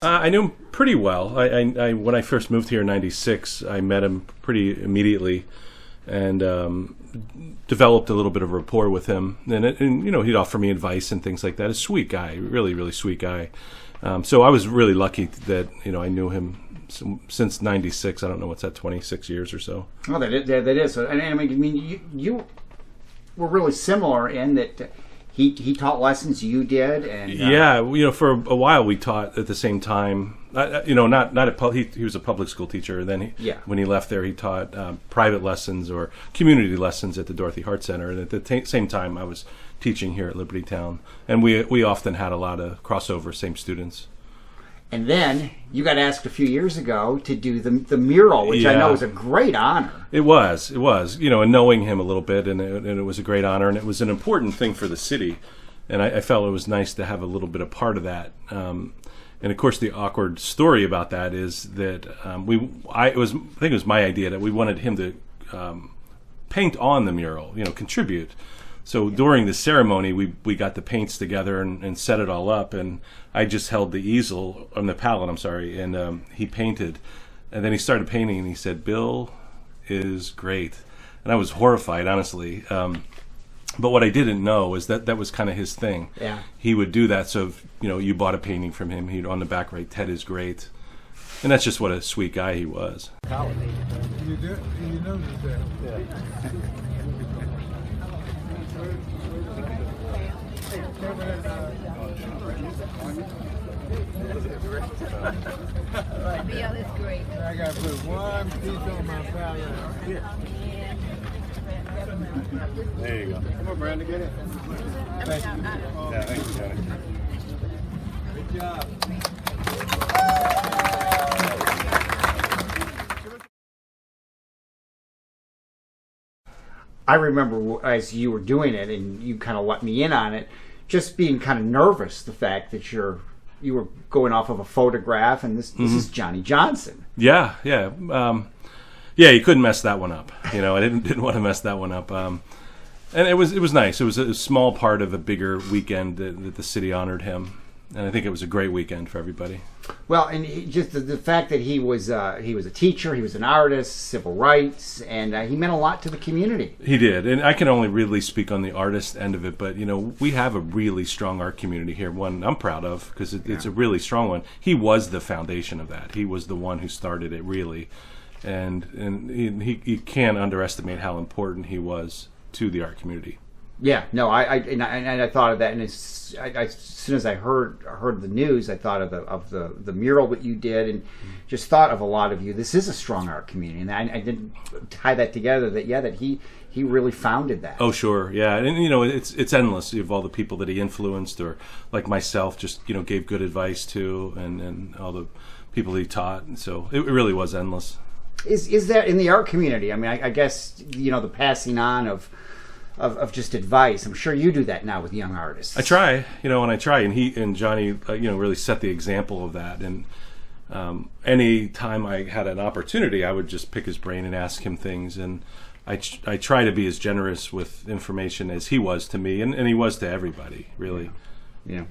I knew him pretty well. I when I first moved here in '96, I met him pretty immediately, and developed a little bit of rapport with him. And he'd offer me advice and things like that. A sweet guy, really, really sweet guy. So I was really lucky that I knew him since '96. I don't know what's that, 26 years or so. Oh, that is. And I mean, you were really similar in that. He taught lessons, you did, and yeah, for a while we taught at the same time. Not at he was a public school teacher. Then when he left there, he taught private lessons or community lessons at the Dorothy Hart Center. And at the same time, I was teaching here at Liberty Town, and we often had a lot of crossover, same students. And then you got asked a few years ago to do the mural, which I know is a great honor. It was, and knowing him a little bit, and it was a great honor, and it was an important thing for the city, and I felt it was nice to have a little bit of part of that. And of course, the awkward story about that is that I think it was my idea that we wanted him to paint on the mural, contribute. So during the ceremony, we got the paints together and set it all up, and I just held the easel on the palette. I'm sorry, and he painted, and then he started painting, and he said, "Bill is great," and I was horrified, honestly. But what I didn't know is that was kind of his thing. Yeah, he would do that. So if, you bought a painting from him, he'd on the back write, "Ted is great," and that's just what a sweet guy he was. You noticed that? Yeah. Yeah, that's great. I got to put one piece on my palette. There you go. Come on, Brandon, get it. Thank you. Yeah, thank you, Johnny. Good job. I remember as you were doing it, and you kind of let me in on it, just being kind of nervous. The fact that you were going off of a photograph, and this is Johnny Johnson. Yeah. You couldn't mess that one up. I didn't want to mess that one up. And it was nice. It was a small part of a bigger weekend that the city honored him, and I think it was a great weekend for everybody. Well, and just the fact that he was a teacher, he was an artist, civil rights, and he meant a lot to the community. He did, and I can only really speak on the artist end of it, but we have a really strong art community here. One I'm proud of because it's a really strong one. He was the foundation of that. He was the one who started it, really, and he can't underestimate how important he was to the art community. Yeah, no, I thought of that, and as soon as I heard the news, I thought of the mural that you did, and just thought of a lot of you. This is a strong art community, and I didn't tie that together. That he really founded that. Oh, sure, yeah, and it's endless of all the people that he influenced, or like myself, just gave good advice to, and all the people he taught. And so it really was endless. Is that in the art community? I mean, I guess the passing on of just advice. I'm sure you do that now with young artists. I try, and he and Johnny, really set the example of that. And any time I had an opportunity, I would just pick his brain and ask him things. And I try to be as generous with information as he was to me, and he was to everybody, really. Yeah.